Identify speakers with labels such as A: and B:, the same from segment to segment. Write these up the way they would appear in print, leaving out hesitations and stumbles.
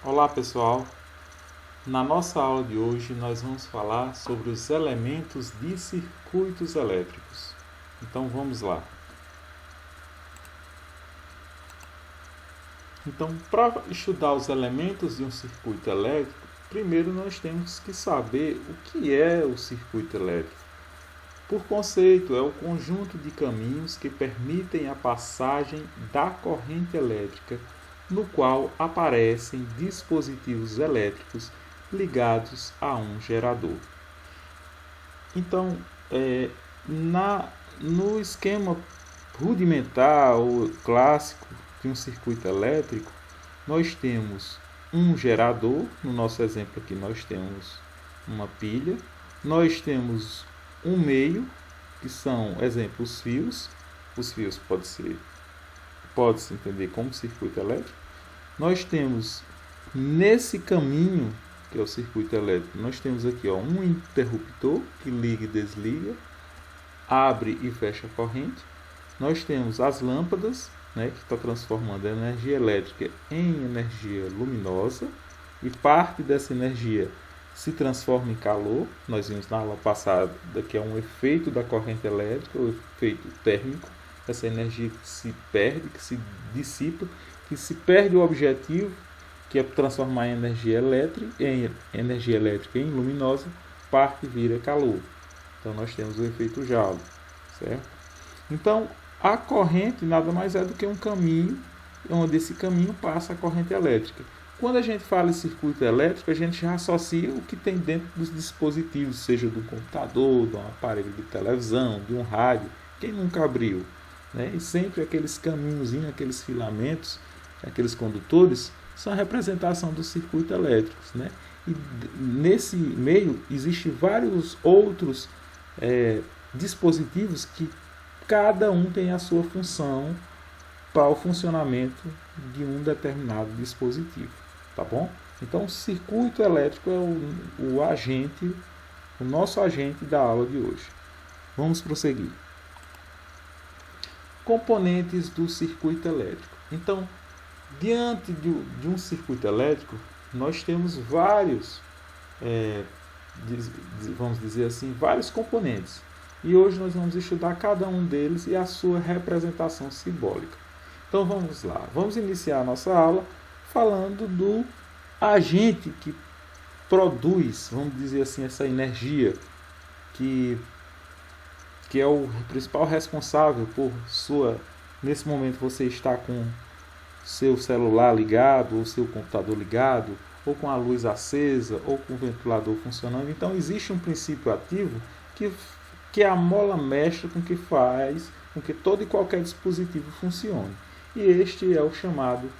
A: Olá pessoal, na nossa aula de hoje nós vamos falar sobre os elementos de circuitos elétricos. Então vamos lá. Então, para estudar os elementos de um circuito elétrico, primeiro nós temos que saber o que é o circuito elétrico. Por conceito, é o conjunto de caminhos que permitem a passagem da corrente elétrica, no qual aparecem dispositivos elétricos ligados a um gerador. Então, no esquema rudimentar ou clássico de um circuito elétrico, nós temos um gerador. No nosso exemplo aqui nós temos uma pilha, nós temos um meio, que são, exemplo, os fios. Os fios pode-se entender como circuito elétrico. Nós temos nesse caminho, que é o circuito elétrico, nós temos aqui um interruptor que liga e desliga, abre e fecha a corrente. Nós temos as lâmpadas, que está transformando a energia elétrica em energia luminosa, e parte dessa energia se transforma em calor. Nós vimos na aula passada que é um efeito da corrente elétrica, o efeito térmico. Essa energia que se perde, que se dissipa, que se perde o objetivo, que é transformar a energia elétrica em luminosa, parte vira calor. Então nós temos o efeito Joule, certo? Então a corrente nada mais é do que um caminho, onde esse caminho passa a corrente elétrica. Quando a gente fala em circuito elétrico, a gente já associa o que tem dentro dos dispositivos, seja do computador, de um aparelho de televisão, de um rádio. Quem nunca abriu? E sempre aqueles caminhozinhos, aqueles filamentos, aqueles condutores, são a representação do circuito elétrico. E nesse meio existem vários outros dispositivos que cada um tem a sua função para o funcionamento de um determinado dispositivo. Tá bom? Então o circuito elétrico é o agente, o nosso agente da aula de hoje. Vamos prosseguir. Componentes do circuito elétrico. Então, diante de um circuito elétrico, nós temos vários, vamos dizer assim, vários componentes. E hoje nós vamos estudar cada um deles e a sua representação simbólica. Então vamos lá, vamos iniciar a nossa aula falando do agente que produz, vamos dizer assim, essa energia, que é o principal responsável por nesse momento você está com seu celular ligado, ou seu computador ligado, ou com a luz acesa, ou com o ventilador funcionando. Então existe um princípio ativo que é a mola mestra com que faz com que todo e qualquer dispositivo funcione. E este é o chamado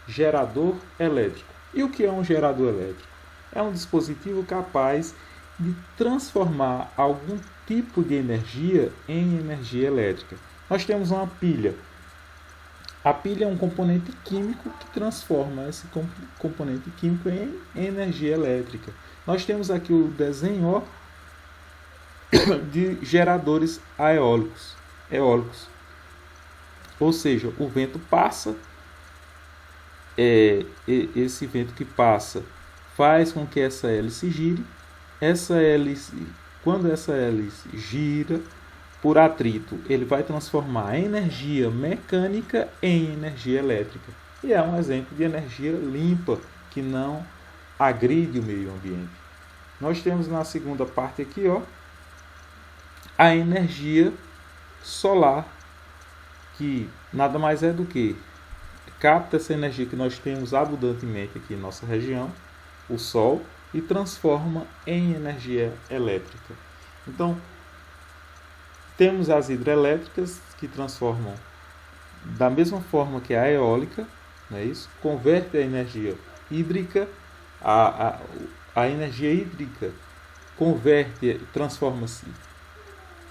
A: gerador elétrico. E o que é um gerador elétrico? É um dispositivo capaz de transformar algum tipo de energia em energia elétrica. Nós temos uma pilha. A pilha é um componente químico que transforma esse componente químico em energia elétrica. Nós temos aqui o desenho de geradores eólicos. Ou seja, o vento passa, esse vento que passa faz com que essa hélice gire. Quando essa hélice gira por atrito, ele vai transformar a energia mecânica em energia elétrica. E é um exemplo de energia limpa, que não agride o meio ambiente. Nós temos na segunda parte aqui, a energia solar, que nada mais é do que capta essa energia que nós temos abundantemente aqui em nossa região, o Sol, e transforma em energia elétrica. Então, temos as hidrelétricas, que transformam da mesma forma que a eólica, não é isso? Converte a energia hídrica, a energia hídrica transforma-se,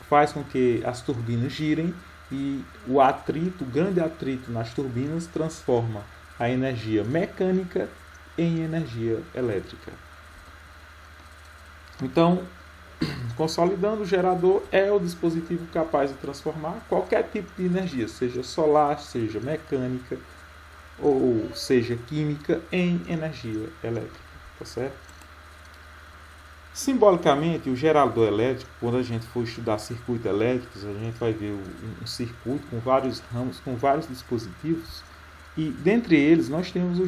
A: faz com que as turbinas girem, e o grande atrito nas turbinas transforma a energia mecânica em energia elétrica. Então, consolidando, o gerador é o dispositivo capaz de transformar qualquer tipo de energia, seja solar, seja mecânica ou seja, química, em energia elétrica, tá certo? Simbolicamente, o gerador elétrico, quando a gente for estudar circuitos elétricos, a gente vai ver um circuito com vários ramos, com vários dispositivos, e dentre eles nós temos o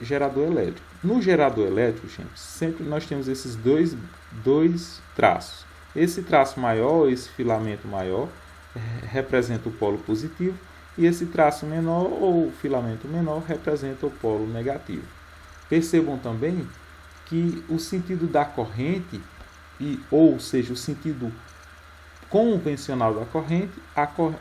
A: gerador elétrico. No gerador elétrico, gente, sempre nós temos esses dois traços. Esse traço maior, esse filamento maior, representa o polo positivo, e esse traço menor ou filamento menor representa o polo negativo. Percebam também que o sentido da corrente, ou seja, o sentido convencional da corrente,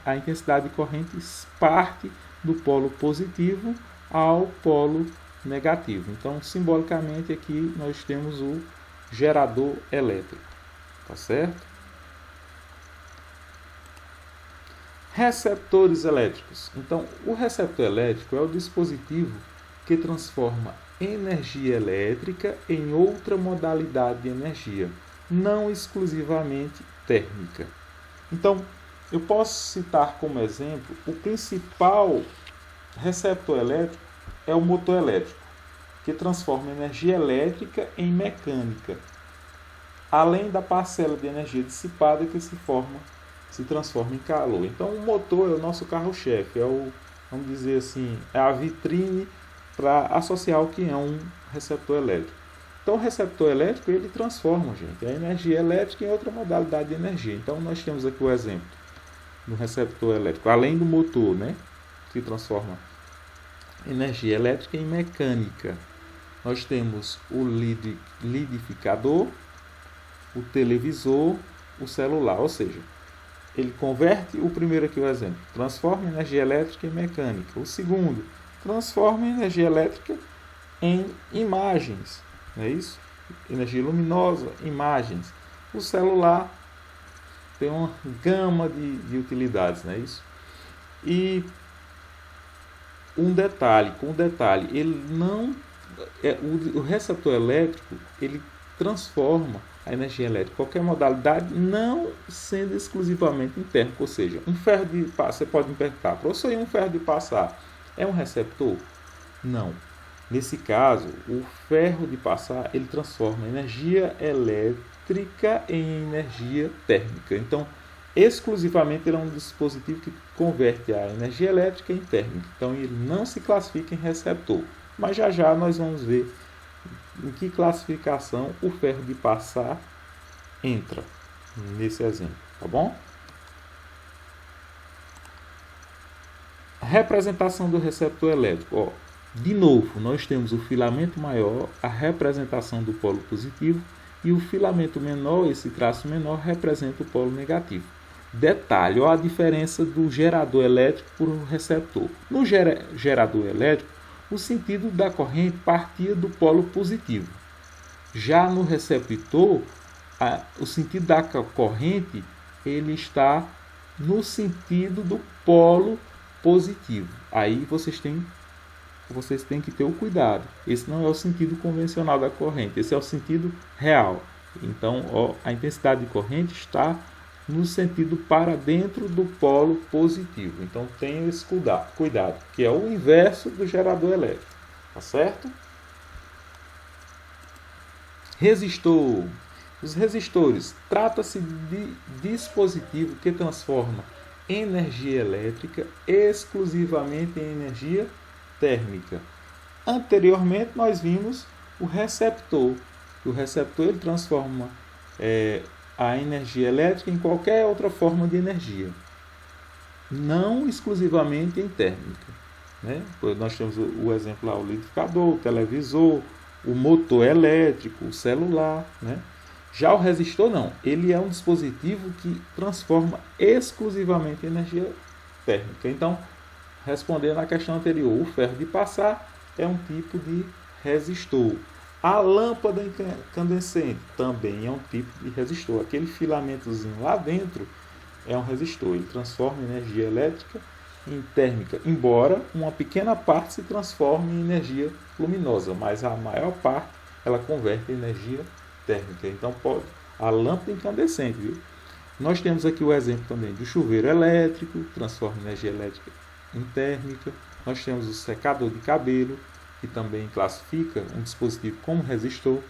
A: a intensidade de corrente parte do polo positivo ao polo negativo. Então, simbolicamente, aqui nós temos o gerador elétrico, tá certo? Receptores elétricos. Então, o receptor elétrico é o dispositivo que transforma energia elétrica em outra modalidade de energia, não exclusivamente térmica. Então, eu posso citar como exemplo, o principal receptor elétrico é o motor elétrico, que transforma energia elétrica em mecânica, além da parcela de energia dissipada que se transforma em calor. Então, o motor é o nosso carro-chefe, vamos dizer assim, é a vitrine para associar o que é um receptor elétrico. Então, o receptor elétrico, ele transforma, gente, a energia elétrica em outra modalidade de energia. Então, nós temos aqui o exemplo do receptor elétrico, além do motor, né, que transforma energia elétrica em mecânica. Nós temos o liquidificador, o televisor, o celular, ou seja, ele converte, o primeiro aqui o exemplo, transforma energia elétrica em mecânica. O segundo, transforma energia elétrica em imagens, não é isso? Energia luminosa, imagens. O celular tem uma gama de utilidades, não é isso? E com um detalhe, ele não o receptor elétrico, ele transforma a energia elétrica, qualquer modalidade, não sendo exclusivamente em térmico, ou seja, um ferro de passar, você pode me perguntar, professor, um ferro de passar é um receptor? Não. Nesse caso, o ferro de passar, ele transforma a energia elétrica em energia térmica. Então, exclusivamente ele é um dispositivo que converte a energia elétrica em térmica. Então, ele não se classifica em receptor. Mas já nós vamos ver em que classificação o ferro de passar entra nesse exemplo, tá bom? Representação do receptor elétrico. De novo, nós temos o filamento maior, a representação do polo positivo, e o filamento menor, esse traço menor, representa o polo negativo. Detalhe, a diferença do gerador elétrico para o receptor. No gerador elétrico, o sentido da corrente partia do polo positivo. Já no receptor, o sentido da corrente ele está no sentido do polo positivo. Aí vocês têm que ter o cuidado. Esse não é o sentido convencional da corrente, esse é o sentido real. Então, a intensidade de corrente está no sentido para dentro do polo positivo. Então, tenha esse cuidado, que é o inverso do gerador elétrico. Tá certo? Resistor. Os resistores. Trata-se de dispositivo que transforma energia elétrica exclusivamente em energia térmica. Anteriormente, nós vimos o receptor. O receptor ele transforma a energia elétrica em qualquer outra forma de energia, não exclusivamente em térmica, né? Nós temos o exemplo lá, o liquidificador, o televisor, o motor elétrico, o celular, né? Já o resistor não, ele é um dispositivo que transforma exclusivamente energia térmica. Então, respondendo à questão anterior, o ferro de passar é um tipo de resistor. A lâmpada incandescente também é um tipo de resistor. Aquele filamentozinho lá dentro é um resistor. Ele transforma energia elétrica em térmica, embora uma pequena parte se transforme em energia luminosa, mas a maior parte ela converte em energia térmica. Então, a lâmpada incandescente, viu? Nós temos aqui o exemplo também do chuveiro elétrico, transforma energia elétrica em térmica. Nós temos o secador de cabelo, que também classifica um dispositivo como resistor.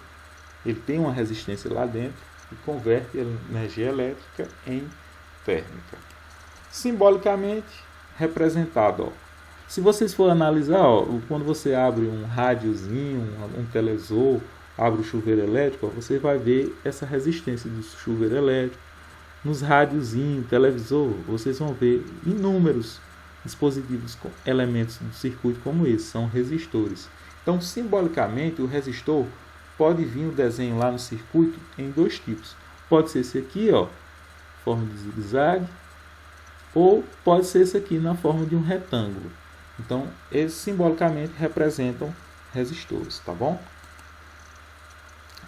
A: Ele tem uma resistência lá dentro e converte a energia elétrica em térmica. Simbolicamente representado, se vocês forem analisar, quando você abre um rádiozinho, um televisor, abre o chuveiro elétrico, você vai ver essa resistência do chuveiro elétrico. Nos rádiozinhos, televisor, vocês vão ver inúmeros dispositivos com elementos do circuito como esse, são resistores. Então, simbolicamente, o resistor pode vir o desenho lá no circuito em dois tipos. Pode ser esse aqui, forma de zigue-zague, ou pode ser esse aqui na forma de um retângulo. Então, eles simbolicamente representam resistores, tá bom?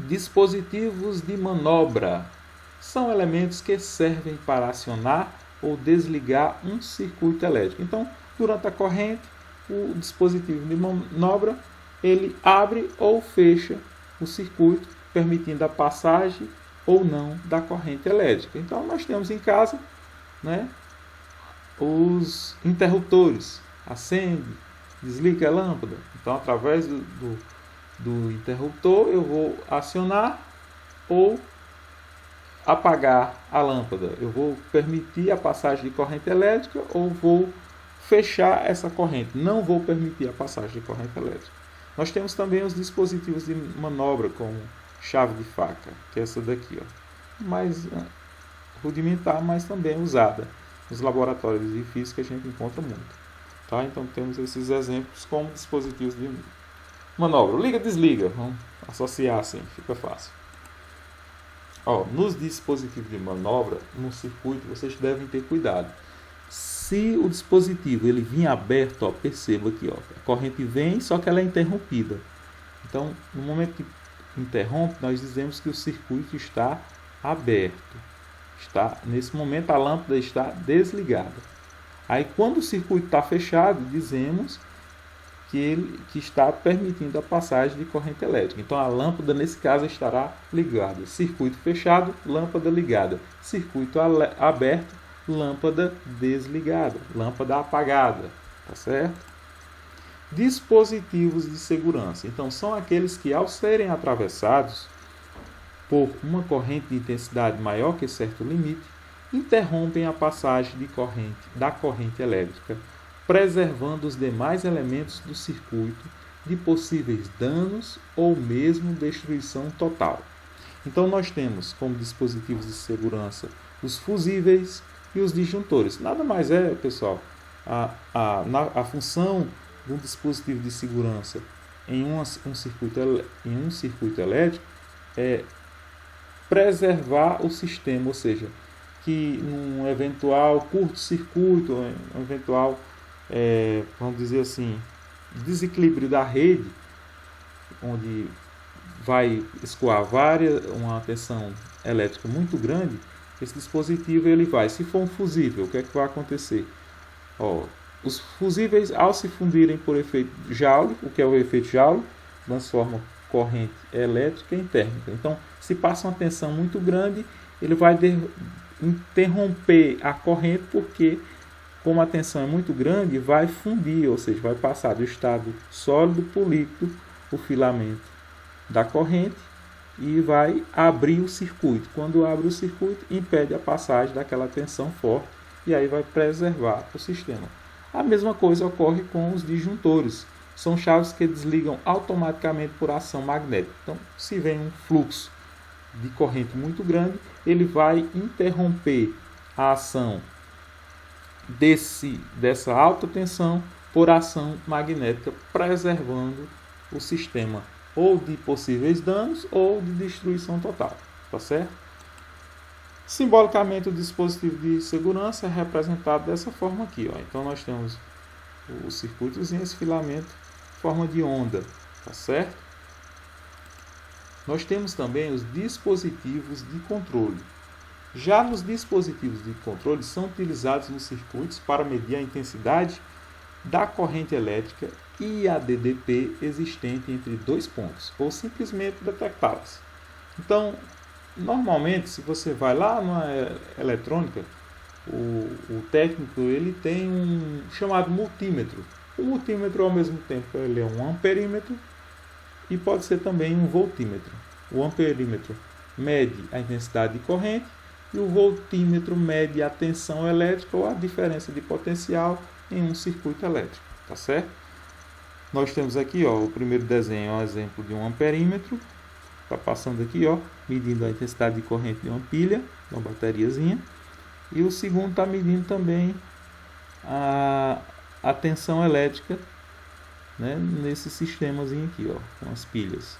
A: Dispositivos de manobra são elementos que servem para acionar ou desligar um circuito elétrico. Então, durante a corrente, o dispositivo de manobra ele abre ou fecha o circuito, permitindo a passagem ou não da corrente elétrica. Então, nós temos em casa, né, os interruptores. Acende, desliga a lâmpada. Então, através do interruptor, eu vou acionar ou apagar a lâmpada. Eu vou permitir a passagem de corrente elétrica ou vou fechar essa corrente. Não vou permitir a passagem de corrente elétrica. Nós temos também os dispositivos de manobra, como chave de faca, que é essa daqui, mais rudimentar, mas também usada nos laboratórios de física, a gente encontra muito. Tá? Então temos esses exemplos como dispositivos de manobra. Liga, desliga. Vamos associar assim, fica fácil. Nos dispositivos de manobra, no circuito, vocês devem ter cuidado. Se o dispositivo ele vir aberto, perceba aqui, a corrente vem, só que ela é interrompida. Então, no momento que interrompe, nós dizemos que o circuito está aberto. Nesse momento, a lâmpada está desligada. Aí, quando o circuito está fechado, dizemos que está permitindo a passagem de corrente elétrica. Então, a lâmpada, nesse caso, estará ligada. Circuito fechado, lâmpada ligada. Circuito aberto, lâmpada desligada. Lâmpada apagada. Tá certo? Dispositivos de segurança. Então, são aqueles que, ao serem atravessados por uma corrente de intensidade maior que certo limite, interrompem a passagem da corrente elétrica, preservando os demais elementos do circuito de possíveis danos ou mesmo destruição total. Então, nós temos como dispositivos de segurança os fusíveis e os disjuntores. Nada mais é, pessoal, a função de um dispositivo de segurança em um circuito elétrico é preservar o sistema, ou seja, que num eventual curto-circuito, um eventual, vamos dizer assim, desequilíbrio da rede, onde vai escoar uma tensão elétrica muito grande, esse dispositivo ele vai, se for um fusível, o que é que vai acontecer? Os fusíveis, ao se fundirem por efeito Joule, o que é o efeito Joule, transforma corrente elétrica em térmica. Então, se passa uma tensão muito grande, ele vai interromper a corrente, porque como a tensão é muito grande, vai fundir, ou seja, vai passar do estado sólido para o líquido o filamento da corrente e vai abrir o circuito. Quando abre o circuito, impede a passagem daquela tensão forte e aí vai preservar o sistema. A mesma coisa ocorre com os disjuntores. São chaves que desligam automaticamente por ação magnética. Então, se vem um fluxo de corrente muito grande, ele vai interromper a ação dessa alta tensão por ação magnética, preservando o sistema ou de possíveis danos ou de destruição total. Tá certo? Simbolicamente, o dispositivo de segurança é representado dessa forma aqui. Então, nós temos o circuitozinho, esse filamento em forma de onda. Tá certo? Nós temos também os dispositivos de controle. Já nos dispositivos de controle são utilizados nos circuitos para medir a intensidade da corrente elétrica e a DDP existente entre dois pontos, ou simplesmente detectá-las. Então, normalmente, se você vai lá na eletrônica, o técnico ele tem um chamado multímetro. O multímetro, ao mesmo tempo, ele é um amperímetro e pode ser também um voltímetro. O amperímetro mede a intensidade de corrente e o voltímetro mede a tensão elétrica ou a diferença de potencial em um circuito elétrico, tá certo? Nós temos aqui, ó, o primeiro desenho é um exemplo de um amperímetro, está passando aqui, ó, medindo a intensidade de corrente de uma pilha, de uma bateriazinha, e o segundo está medindo também a tensão elétrica, né, nesse sistemazinho aqui, ó, com as pilhas,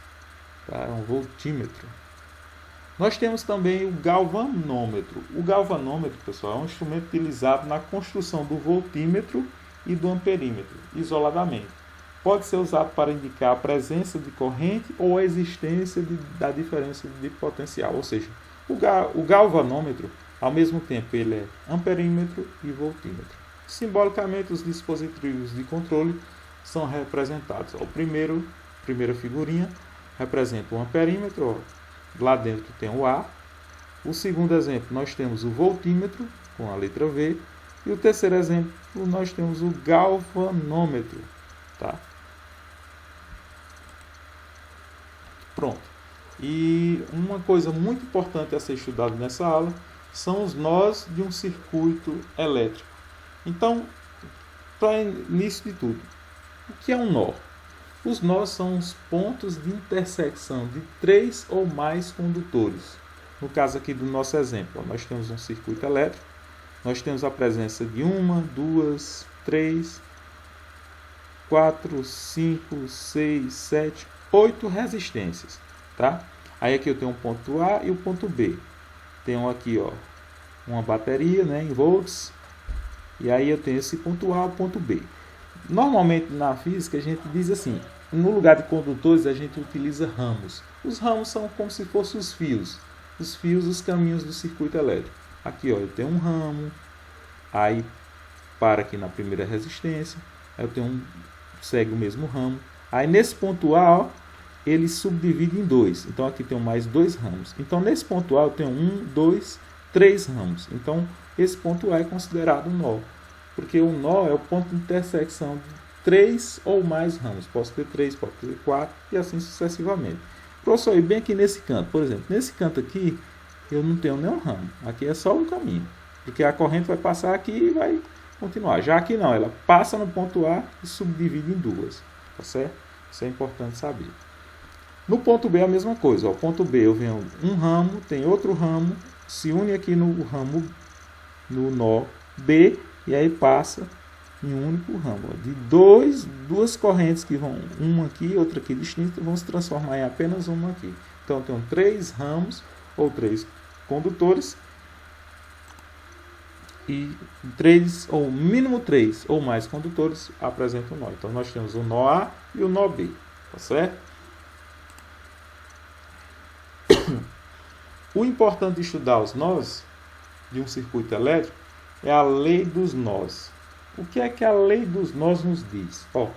A: tá? É um voltímetro. Nós temos também o galvanômetro. O galvanômetro, pessoal, é um instrumento utilizado na construção do voltímetro e do amperímetro, isoladamente. Pode ser usado para indicar a presença de corrente ou a existência da diferença de potencial. Ou seja, o galvanômetro, ao mesmo tempo, ele é amperímetro e voltímetro. Simbolicamente, os dispositivos de controle são representados. A primeira figurinha representa o amperímetro, ó, lá dentro tem o A. O segundo exemplo, nós temos o voltímetro, com a letra V. E o terceiro exemplo, nós temos o galvanômetro. Tá? Pronto. E uma coisa muito importante a ser estudada nessa aula são os nós de um circuito elétrico. Então, para início de tudo, o que é um nó? Os nós são os pontos de intersecção de 3 ou mais condutores. No caso aqui do nosso exemplo, nós temos um circuito elétrico, nós temos a presença de 1, 2, 3, 4, 5, 6, 7, 8 resistências, tá? Aí aqui eu tenho um ponto A e o ponto B. Tenho aqui, ó, uma bateria, né, em volts, e aí eu tenho esse ponto A e o ponto B. Normalmente na física a gente diz assim, no lugar de condutores a gente utiliza ramos. Os ramos são como se fossem os fios, os caminhos do circuito elétrico. Aqui, ó, eu tenho um ramo, aí para aqui na primeira resistência, aí eu tenho segue o mesmo ramo. Aí nesse ponto A, ó, ele subdivide em 2. Então aqui tem mais 2 ramos. Então nesse ponto A eu tenho 1, 2, 3 ramos. Então esse ponto A é considerado um nó. Porque o nó é o ponto de intersecção de 3 ou mais ramos. Posso ter 3, pode ter 4 e assim sucessivamente. Professor, e bem aqui nesse canto, por exemplo, nesse canto aqui eu não tenho nenhum ramo. Aqui é só um caminho. Porque a corrente vai passar aqui e vai continuar. Já aqui não, ela passa no ponto A e subdivide em 2. Tá certo? Isso é importante saber. No ponto B é a mesma coisa. O ponto B eu venho um ramo, tem outro ramo, se une aqui no ramo, no nó B, e aí passa em um único ramo. De duas correntes que vão, uma aqui e outra aqui distinta, vão se transformar em apenas uma aqui. Então eu tenho 3 ramos ou 3 condutores e 3 ou mínimo 3 ou mais condutores apresentam o nó. Então nós temos o nó A e o nó B, tá certo? O importante de estudar os nós de um circuito elétrico é a lei dos nós. O que é que a lei dos nós nos diz? Ó,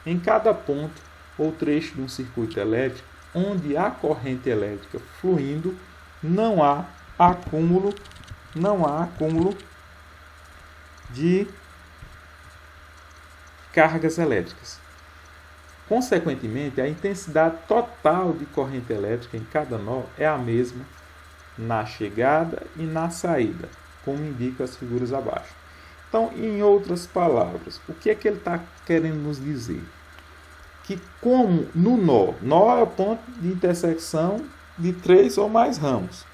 A: em cada ponto ou trecho de um circuito elétrico onde há corrente elétrica fluindo, não há acúmulo de cargas elétricas. Consequentemente, a intensidade total de corrente elétrica em cada nó é a mesma na chegada e na saída, como indicam as figuras abaixo. Então, em outras palavras, o que é que ele está querendo nos dizer? Que como no nó é o ponto de intersecção de 3 ou mais ramos,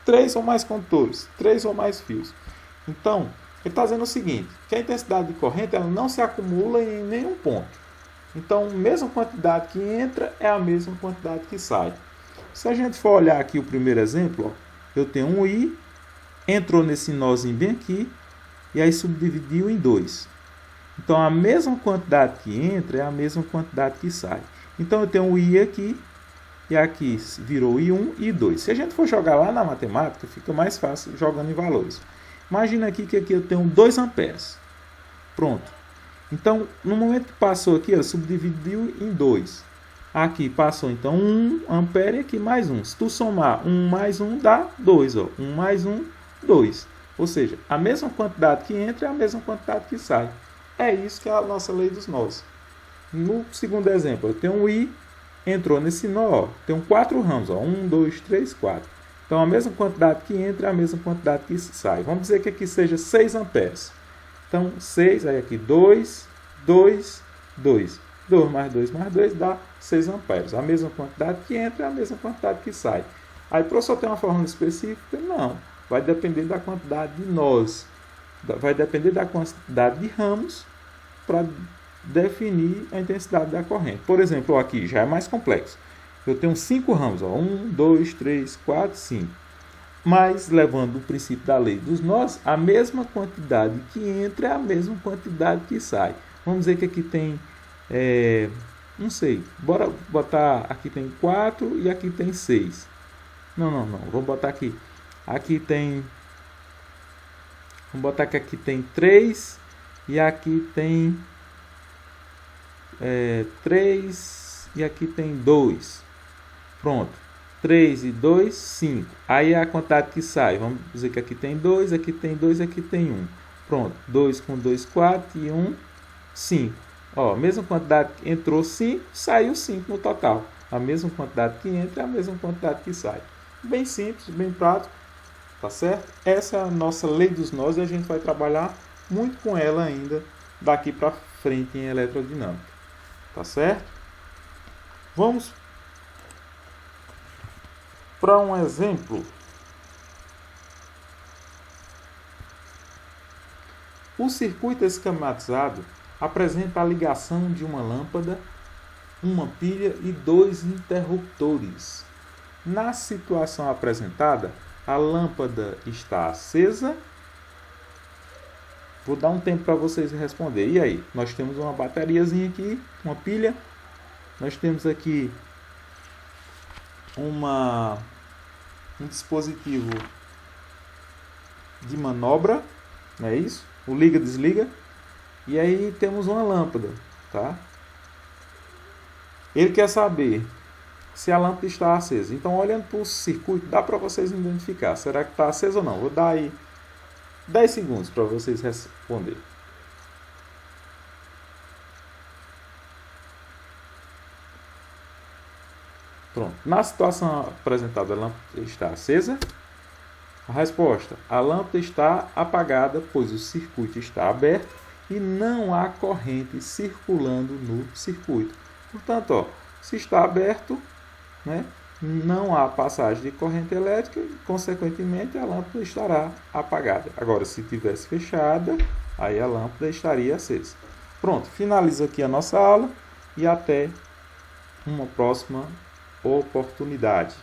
A: 3 ou mais condutores, 3 ou mais fios. Então, ele está dizendo o seguinte, que a intensidade de corrente ela não se acumula em nenhum ponto. Então, a mesma quantidade que entra é a mesma quantidade que sai. Se a gente for olhar aqui o primeiro exemplo, ó, eu tenho um I, entrou nesse nozinho bem aqui, e aí subdividiu em 2. Então, a mesma quantidade que entra é a mesma quantidade que sai. Então, eu tenho um I aqui, e aqui virou I1 e I2. Se a gente for jogar lá na matemática, fica mais fácil jogando em valores. Imagina aqui que aqui eu tenho 2 amperes. Pronto. Então, no momento que passou aqui, ó, subdividiu em 2. Aqui passou, então, 1 ampere e aqui mais 1. Se tu somar 1 mais 1, dá 2. Ó. 1 mais 1, 2. Ou seja, a mesma quantidade que entra é a mesma quantidade que sai. É isso que é a nossa lei dos nós. No segundo exemplo, eu tenho um I, entrou nesse nó, ó, tem 4 ramos, ó, 1, 2, 3, 4. Então a mesma quantidade que entra é a mesma quantidade que sai. Vamos dizer que aqui seja 6 amperes. Então 6, aí aqui 2, 2, 2. 2 mais 2 mais 2 dá 6 amperes. A mesma quantidade que entra é a mesma quantidade que sai. Aí, professor, tem uma fórmula específica? Não. Vai depender da quantidade de nós. Vai depender da quantidade de ramos para definir a intensidade da corrente. Por exemplo, aqui já é mais complexo. Eu tenho 5 ramos. 1, 2, 3, 4, 5. Mas, levando o princípio da lei dos nós, a mesma quantidade que entra é a mesma quantidade que sai. Vamos dizer que aqui tem... não sei. Bora botar... Aqui tem 4 e aqui tem 6. Não. Vou botar aqui. Aqui tem... Vamos botar que aqui tem 3 e aqui tem 3 e aqui tem 2. Pronto. 3 e 2, 5. Aí é a quantidade que sai. Vamos dizer que aqui tem 2, aqui tem 2, aqui tem 1. Pronto. 2 com 2, 4 e 1, 5. Ó, a mesma quantidade que entrou 5, saiu 5 no total. A mesma quantidade que entra é a mesma quantidade que sai. Bem simples, bem prático. Tá certo? Essa é a nossa lei dos nós e a gente vai trabalhar muito com ela ainda daqui para frente em eletrodinâmica. Tá certo? Vamos para um exemplo. O circuito esquematizado apresenta a ligação de uma lâmpada, uma pilha e 2 interruptores. Na situação apresentada, a lâmpada está acesa. Vou dar um tempo para vocês responderem. E aí? Nós temos uma bateriazinha aqui, uma pilha. Nós temos aqui um dispositivo de manobra, não é isso? O liga-desliga. E aí temos uma lâmpada, tá? Ele quer saber se a lâmpada está acesa. Então, olhando para o circuito, dá para vocês identificar. Será que está acesa ou não? Vou dar aí 10 segundos para vocês responderem. Pronto. Na situação apresentada, a lâmpada está acesa. A resposta: a lâmpada está apagada, pois o circuito está aberto e não há corrente circulando no circuito. Portanto, ó, se está aberto, né, não há passagem de corrente elétrica e, consequentemente, a lâmpada estará apagada. Agora, se tivesse fechada, aí a lâmpada estaria acesa. Pronto, finalizo aqui a nossa aula e até uma próxima oportunidade.